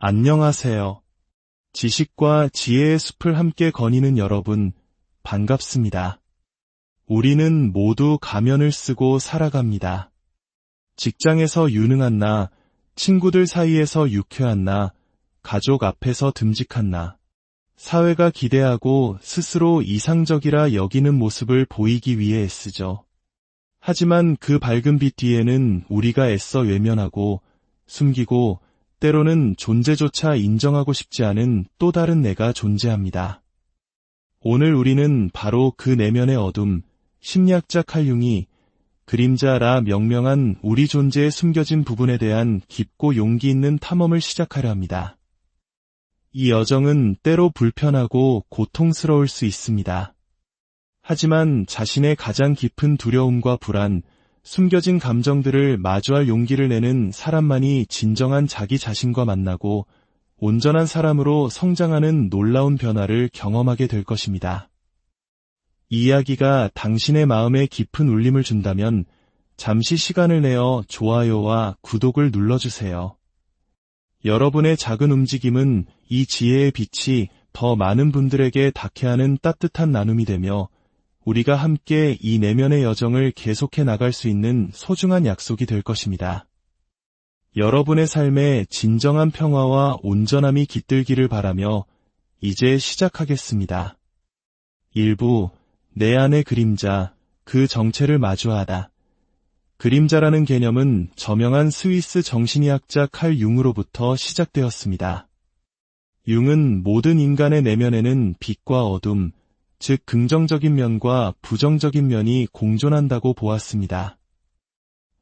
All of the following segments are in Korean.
안녕하세요. 지식과 지혜의 숲을 함께 거니는 여러분, 반갑습니다. 우리는 모두 가면을 쓰고 살아갑니다. 직장에서 유능한 나, 친구들 사이에서 유쾌한 나, 가족 앞에서 듬직한 나, 사회가 기대하고 스스로 이상적이라 여기는 모습을 보이기 위해 애쓰죠. 하지만 그 밝은 빛 뒤에는 우리가 애써 외면하고 숨기고 때로는 존재조차 인정하고 싶지 않은 또 다른 내가 존재합니다. 오늘 우리는 바로 그 내면의 어둠, 심리학자 칼 융이 그림자라 명명한 우리 존재의 숨겨진 부분에 대한 깊고 용기 있는 탐험을 시작하려 합니다. 이 여정은 때로 불편하고 고통스러울 수 있습니다. 하지만 자신의 가장 깊은 두려움과 불안, 숨겨진 감정들을 마주할 용기를 내는 사람만이 진정한 자기 자신과 만나고 온전한 사람으로 성장하는 놀라운 변화를 경험하게 될 것입니다. 이 이야기가 당신의 마음에 깊은 울림을 준다면 잠시 시간을 내어 좋아요와 구독을 눌러주세요. 여러분의 작은 움직임은 이 지혜의 빛이 더 많은 분들에게 닿게 하는 따뜻한 나눔이 되며 우리가 함께 이 내면의 여정을 계속해 나갈 수 있는 소중한 약속이 될 것입니다. 여러분의 삶에 진정한 평화와 온전함이 깃들기를 바라며 이제 시작하겠습니다. 1부, 내 안의 그림자, 그 정체를 마주하다. 그림자라는 개념은 저명한 스위스 정신의학자 칼 융으로부터 시작되었습니다. 융은 모든 인간의 내면에는 빛과 어둠, 즉 긍정적인 면과 부정적인 면이 공존한다고 보았습니다.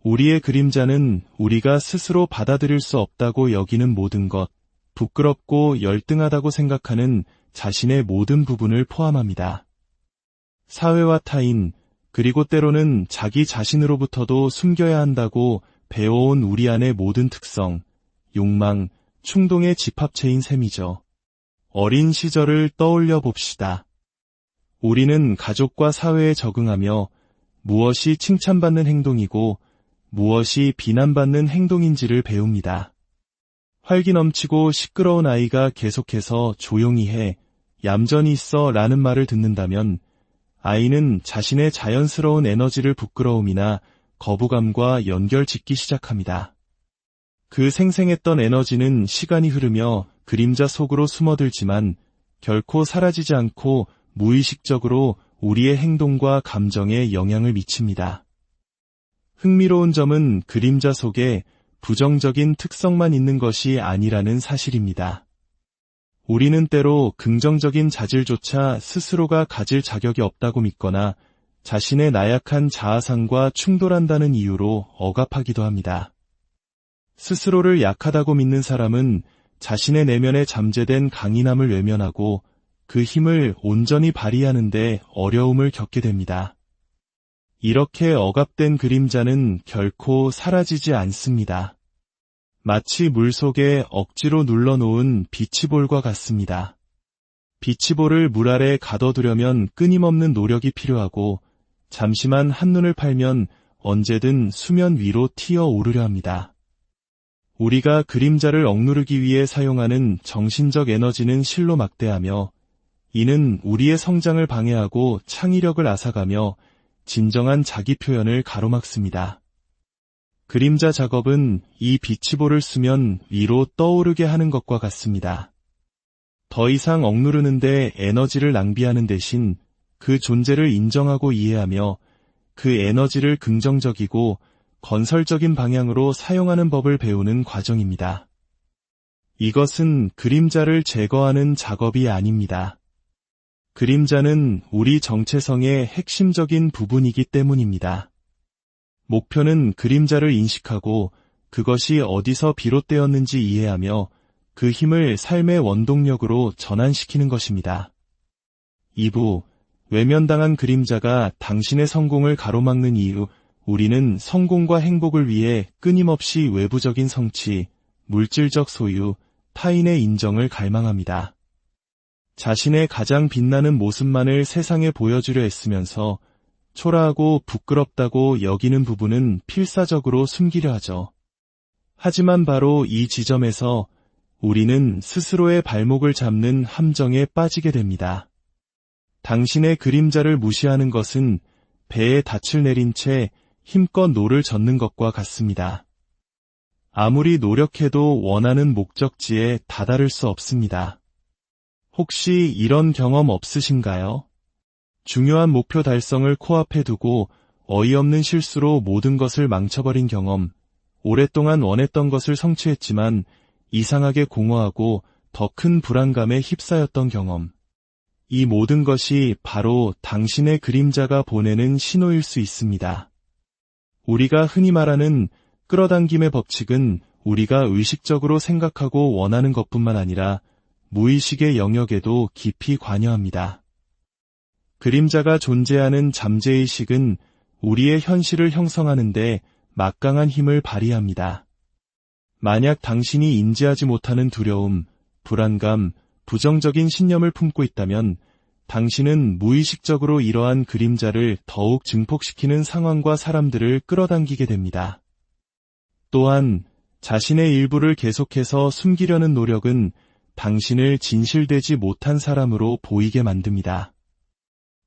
우리의 그림자는 우리가 스스로 받아들일 수 없다고 여기는 모든 것, 부끄럽고 열등하다고 생각하는 자신의 모든 부분을 포함합니다. 사회와 타인, 그리고 때로는 자기 자신으로부터도 숨겨야 한다고 배워온 우리 안의 모든 특성, 욕망, 충동의 집합체인 셈이죠. 어린 시절을 떠올려 봅시다. 우리는 가족과 사회에 적응하며 무엇이 칭찬받는 행동이고 무엇이 비난받는 행동인지를 배웁니다. 활기 넘치고 시끄러운 아이가 계속해서 조용히 해, 얌전히 있어 라는 말을 듣는다면 아이는 자신의 자연스러운 에너지를 부끄러움이나 거부감과 연결짓기 시작합니다. 그 생생했던 에너지는 시간이 흐르며 그림자 속으로 숨어들지만 결코 사라지지 않고 무의식적으로 우리의 행동과 감정에 영향을 미칩니다. 흥미로운 점은 그림자 속에 부정적인 특성만 있는 것이 아니라는 사실입니다. 우리는 때로 긍정적인 자질조차 스스로가 가질 자격이 없다고 믿거나 자신의 나약한 자아상과 충돌한다는 이유로 억압하기도 합니다. 스스로를 약하다고 믿는 사람은 자신의 내면에 잠재된 강인함을 외면하고 그 힘을 온전히 발휘하는 데 어려움을 겪게 됩니다. 이렇게 억압된 그림자는 결코 사라지지 않습니다. 마치 물속에 억지로 눌러놓은 비치볼과 같습니다. 비치볼을 물 아래 가둬두려면 끊임없는 노력이 필요하고 잠시만 한눈을 팔면 언제든 수면 위로 튀어오르려 합니다. 우리가 그림자를 억누르기 위해 사용하는 정신적 에너지는 실로 막대하며 이는 우리의 성장을 방해하고 창의력을 앗아가며 진정한 자기 표현을 가로막습니다. 그림자 작업은 이 비치볼을 쓰면 위로 떠오르게 하는 것과 같습니다. 더 이상 억누르는데 에너지를 낭비하는 대신 그 존재를 인정하고 이해하며 그 에너지를 긍정적이고 건설적인 방향으로 사용하는 법을 배우는 과정입니다. 이것은 그림자를 제거하는 작업이 아닙니다. 그림자는 우리 정체성의 핵심적인 부분이기 때문입니다. 목표는 그림자를 인식하고 그것이 어디서 비롯되었는지 이해하며 그 힘을 삶의 원동력으로 전환시키는 것입니다. 2부, 외면당한 그림자가 당신의 성공을 가로막는 이유. 우리는 성공과 행복을 위해 끊임없이 외부적인 성취, 물질적 소유, 타인의 인정을 갈망합니다. 자신의 가장 빛나는 모습만을 세상에 보여주려 애쓰면서 초라하고 부끄럽다고 여기는 부분은 필사적으로 숨기려 하죠. 하지만 바로 이 지점에서 우리는 스스로의 발목을 잡는 함정에 빠지게 됩니다. 당신의 그림자를 무시하는 것은 배에 닻을 내린 채 힘껏 노를 젓는 것과 같습니다. 아무리 노력해도 원하는 목적지에 다다를 수 없습니다. 혹시 이런 경험 없으신가요? 중요한 목표 달성을 코앞에 두고 어이없는 실수로 모든 것을 망쳐버린 경험, 오랫동안 원했던 것을 성취했지만 이상하게 공허하고 더 큰 불안감에 휩싸였던 경험. 이 모든 것이 바로 당신의 그림자가 보내는 신호일 수 있습니다. 우리가 흔히 말하는 끌어당김의 법칙은 우리가 의식적으로 생각하고 원하는 것뿐만 아니라 무의식의 영역에도 깊이 관여합니다. 그림자가 존재하는 잠재의식은 우리의 현실을 형성하는 데 막강한 힘을 발휘합니다. 만약 당신이 인지하지 못하는 두려움, 불안감, 부정적인 신념을 품고 있다면 당신은 무의식적으로 이러한 그림자를 더욱 증폭시키는 상황과 사람들을 끌어당기게 됩니다. 또한 자신의 일부를 계속해서 숨기려는 노력은 당신을 진실되지 못한 사람으로 보이게 만듭니다.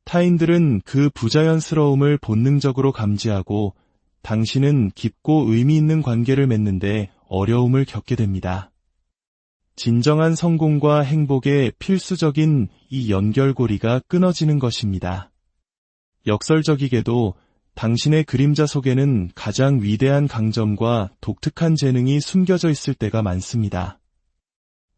타인들은 그 부자연스러움을 본능적으로 감지하고 당신은 깊고 의미 있는 관계를 맺는데 어려움을 겪게 됩니다. 진정한 성공과 행복의 필수적인 이 연결고리가 끊어지는 것입니다. 역설적이게도 당신의 그림자 속에는 가장 위대한 강점과 독특한 재능이 숨겨져 있을 때가 많습니다.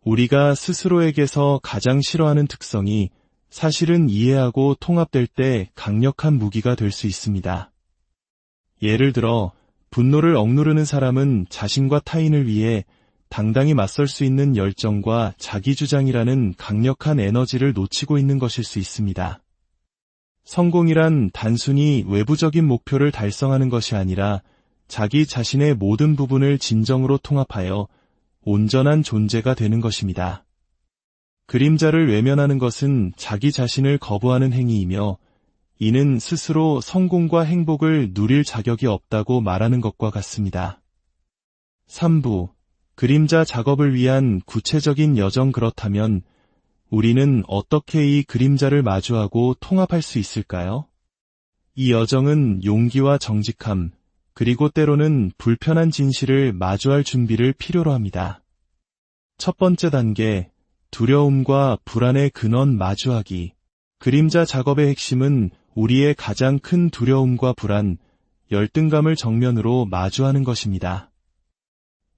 우리가 스스로에게서 가장 싫어하는 특성이 사실은 이해하고 통합될 때 강력한 무기가 될 수 있습니다. 예를 들어 분노를 억누르는 사람은 자신과 타인을 위해 당당히 맞설 수 있는 열정과 자기주장이라는 강력한 에너지를 놓치고 있는 것일 수 있습니다. 성공이란 단순히 외부적인 목표를 달성하는 것이 아니라 자기 자신의 모든 부분을 진정으로 통합하여 온전한 존재가 되는 것입니다. 그림자를 외면하는 것은 자기 자신을 거부하는 행위이며 이는 스스로 성공과 행복을 누릴 자격이 없다고 말하는 것과 같습니다. 3부 그림자 작업을 위한 구체적인 여정. 그렇다면 우리는 어떻게 이 그림자를 마주하고 통합할 수 있을까요? 이 여정은 용기와 정직함, 그리고 때로는 불편한 진실을 마주할 준비를 필요로 합니다. 첫 번째 단계, 두려움과 불안의 근원 마주하기. 그림자 작업의 핵심은 우리의 가장 큰 두려움과 불안, 열등감을 정면으로 마주하는 것입니다.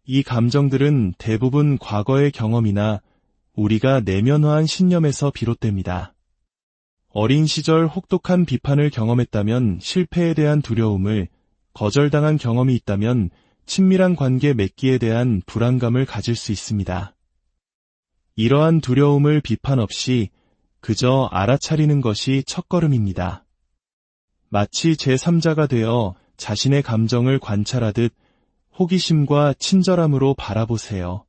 이 감정들은 대부분 과거의 경험이나 우리가 내면화한 신념에서 비롯됩니다. 어린 시절 혹독한 비판을 경험했다면 실패에 대한 두려움을, 거절당한 경험이 있다면 친밀한 관계 맺기에 대한 불안감을 가질 수 있습니다. 이러한 두려움을 비판 없이 그저 알아차리는 것이 첫걸음입니다. 마치 제3자가 되어 자신의 감정을 관찰하듯 호기심과 친절함으로 바라보세요.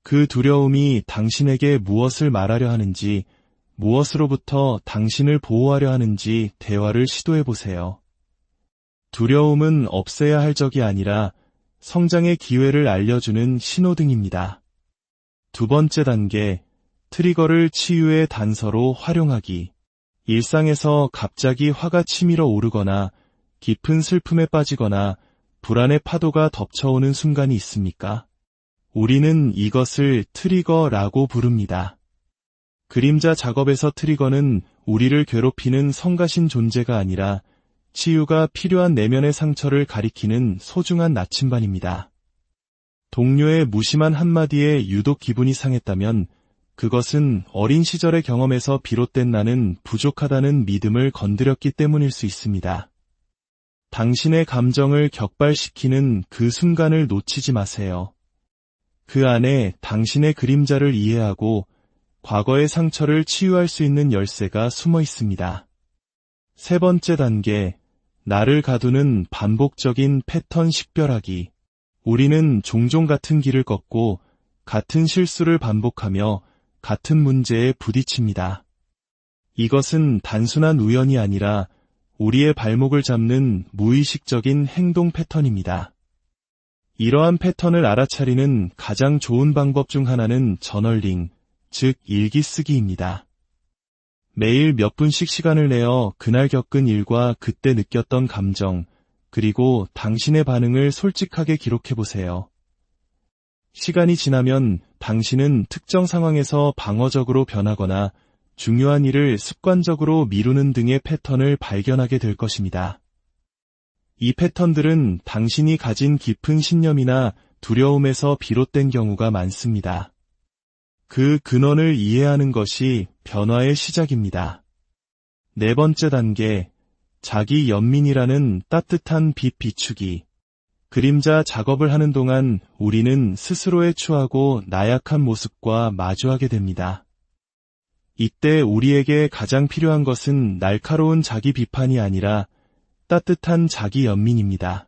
그 두려움이 당신에게 무엇을 말하려 하는지, 무엇으로부터 당신을 보호하려 하는지 대화를 시도해보세요. 두려움은 없애야 할 적이 아니라 성장의 기회를 알려주는 신호등입니다. 두 번째 단계, 트리거를 치유의 단서로 활용하기. 일상에서 갑자기 화가 치밀어 오르거나 깊은 슬픔에 빠지거나 불안의 파도가 덮쳐오는 순간이 있습니까? 우리는 이것을 트리거라고 부릅니다. 그림자 작업에서 트리거는 우리를 괴롭히는 성가신 존재가 아니라 치유가 필요한 내면의 상처를 가리키는 소중한 나침반입니다. 동료의 무심한 한마디에 유독 기분이 상했다면 그것은 어린 시절의 경험에서 비롯된 나는 부족하다는 믿음을 건드렸기 때문일 수 있습니다. 당신의 감정을 격발시키는 그 순간을 놓치지 마세요. 그 안에 당신의 그림자를 이해하고 과거의 상처를 치유할 수 있는 열쇠가 숨어 있습니다. 세 번째 단계, 나를 가두는 반복적인 패턴 식별하기. 우리는 종종 같은 길을 걷고 같은 실수를 반복하며 같은 문제에 부딪힙니다. 이것은 단순한 우연이 아니라 우리의 발목을 잡는 무의식적인 행동 패턴입니다. 이러한 패턴을 알아차리는 가장 좋은 방법 중 하나는 저널링, 즉 일기 쓰기입니다. 매일 몇 분씩 시간을 내어 그날 겪은 일과 그때 느꼈던 감정, 그리고 당신의 반응을 솔직하게 기록해보세요. 시간이 지나면 당신은 특정 상황에서 방어적으로 변하거나 중요한 일을 습관적으로 미루는 등의 패턴을 발견하게 될 것입니다. 이 패턴들은 당신이 가진 깊은 신념이나 두려움에서 비롯된 경우가 많습니다. 그 근원을 이해하는 것이 변화의 시작입니다. 네 번째 단계, 자기 연민이라는 따뜻한 빛 비추기. 그림자 작업을 하는 동안 우리는 스스로의 추하고 나약한 모습과 마주하게 됩니다. 이때 우리에게 가장 필요한 것은 날카로운 자기 비판이 아니라 따뜻한 자기 연민입니다.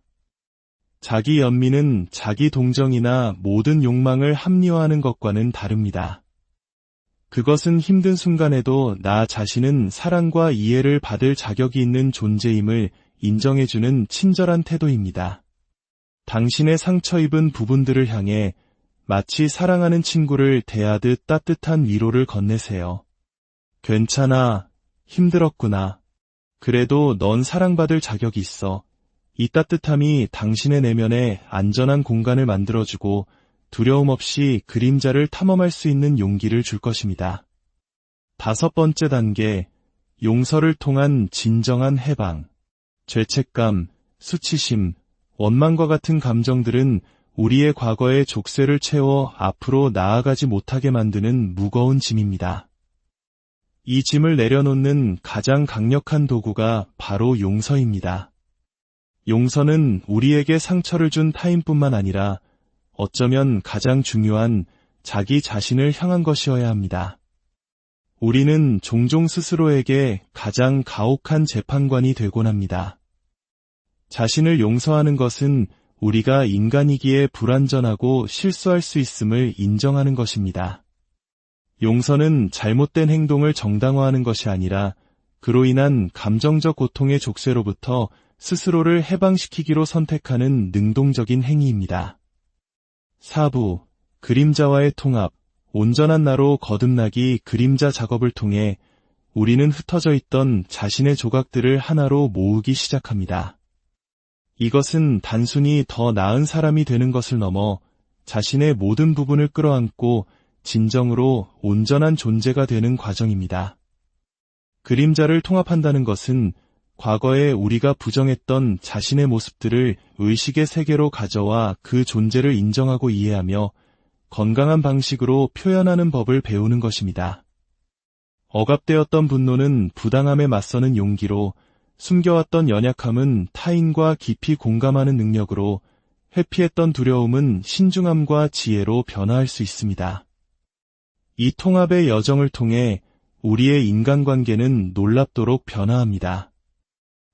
자기 연민은 자기 동정이나 모든 욕망을 합리화하는 것과는 다릅니다. 그것은 힘든 순간에도 나 자신은 사랑과 이해를 받을 자격이 있는 존재임을 인정해주는 친절한 태도입니다. 당신의 상처 입은 부분들을 향해 마치 사랑하는 친구를 대하듯 따뜻한 위로를 건네세요. 괜찮아, 힘들었구나. 그래도 넌 사랑받을 자격이 있어. 이 따뜻함이 당신의 내면에 안전한 공간을 만들어주고 두려움 없이 그림자를 탐험할 수 있는 용기를 줄 것입니다. 다섯 번째 단계, 용서를 통한 진정한 해방. 죄책감, 수치심, 원망과 같은 감정들은 우리의 과거의 족쇄를 채워 앞으로 나아가지 못하게 만드는 무거운 짐입니다. 이 짐을 내려놓는 가장 강력한 도구가 바로 용서입니다. 용서는 우리에게 상처를 준 타인뿐만 아니라 어쩌면 가장 중요한 자기 자신을 향한 것이어야 합니다. 우리는 종종 스스로에게 가장 가혹한 재판관이 되곤 합니다. 자신을 용서하는 것은 우리가 인간이기에 불완전하고 실수할 수 있음을 인정하는 것입니다. 용서는 잘못된 행동을 정당화하는 것이 아니라 그로 인한 감정적 고통의 족쇄로부터 스스로를 해방시키기로 선택하는 능동적인 행위입니다. 4부, 그림자와의 통합, 온전한 나로 거듭나기. 그림자 작업을 통해 우리는 흩어져 있던 자신의 조각들을 하나로 모으기 시작합니다. 이것은 단순히 더 나은 사람이 되는 것을 넘어 자신의 모든 부분을 끌어안고 진정으로 온전한 존재가 되는 과정입니다. 그림자를 통합한다는 것은 과거에 우리가 부정했던 자신의 모습들을 의식의 세계로 가져와 그 존재를 인정하고 이해하며 건강한 방식으로 표현하는 법을 배우는 것입니다. 억압되었던 분노는 부당함에 맞서는 용기로, 숨겨왔던 연약함은 타인과 깊이 공감하는 능력으로, 회피했던 두려움은 신중함과 지혜로 변화할 수 있습니다. 이 통합의 여정을 통해 우리의 인간관계는 놀랍도록 변화합니다.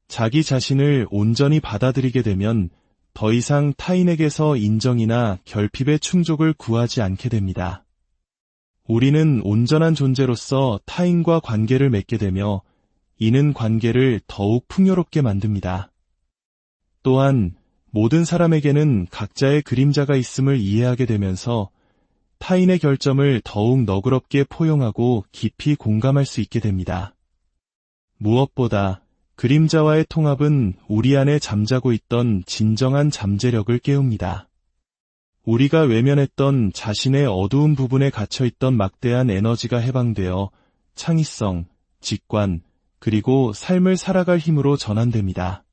자기 자신을 온전히 받아들이게 되면 더 이상 타인에게서 인정이나 결핍의 충족을 구하지 않게 됩니다. 우리는 온전한 존재로서 타인과 관계를 맺게 되며 이는 관계를 더욱 풍요롭게 만듭니다. 또한 모든 사람에게는 각자의 그림자가 있음을 이해하게 되면서 타인의 결점을 더욱 너그럽게 포용하고 깊이 공감할 수 있게 됩니다. 무엇보다 그림자와의 통합은 우리 안에 잠자고 있던 진정한 잠재력을 깨웁니다. 우리가 외면했던 자신의 어두운 부분에 갇혀있던 막대한 에너지가 해방되어 창의성, 직관, 그리고 삶을 살아갈 힘으로 전환됩니다.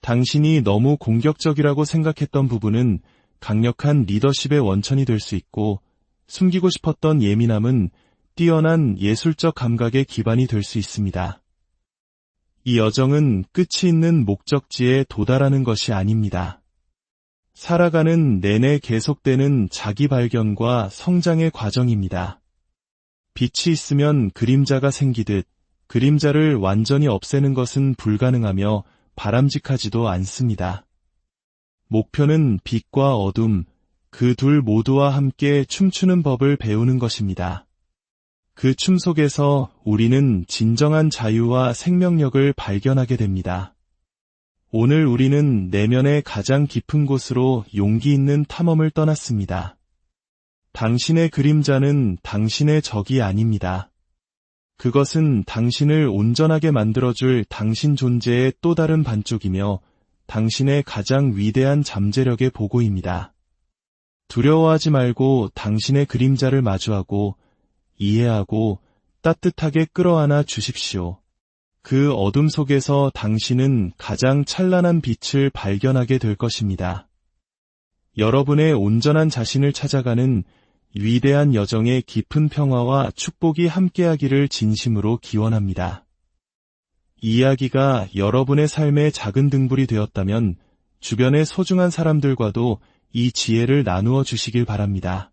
당신이 너무 공격적이라고 생각했던 부분은 강력한 리더십의 원천이 될 수 있고, 숨기고 싶었던 예민함은 뛰어난 예술적 감각의 기반이 될 수 있습니다. 이 여정은 끝이 있는 목적지에 도달하는 것이 아닙니다. 살아가는 내내 계속되는 자기 발견과 성장의 과정입니다. 빛이 있으면 그림자가 생기듯 그림자를 완전히 없애는 것은 불가능하며 바람직하지도 않습니다. 목표는 빛과 어둠, 그 둘 모두와 함께 춤추는 법을 배우는 것입니다. 그 춤 속에서 우리는 진정한 자유와 생명력을 발견하게 됩니다. 오늘 우리는 내면의 가장 깊은 곳으로 용기 있는 탐험을 떠났습니다. 당신의 그림자는 당신의 적이 아닙니다. 그것은 당신을 온전하게 만들어줄 당신 존재의 또 다른 반쪽이며 당신의 가장 위대한 잠재력의 보고입니다. 두려워하지 말고 당신의 그림자를 마주하고 이해하고 따뜻하게 끌어안아 주십시오. 그 어둠 속에서 당신은 가장 찬란한 빛을 발견하게 될 것입니다. 여러분의 온전한 자신을 찾아가는 위대한 여정의 깊은 평화와 축복이 함께하기를 진심으로 기원합니다. 이 이야기가 여러분의 삶의 작은 등불이 되었다면 주변의 소중한 사람들과도 이 지혜를 나누어 주시길 바랍니다.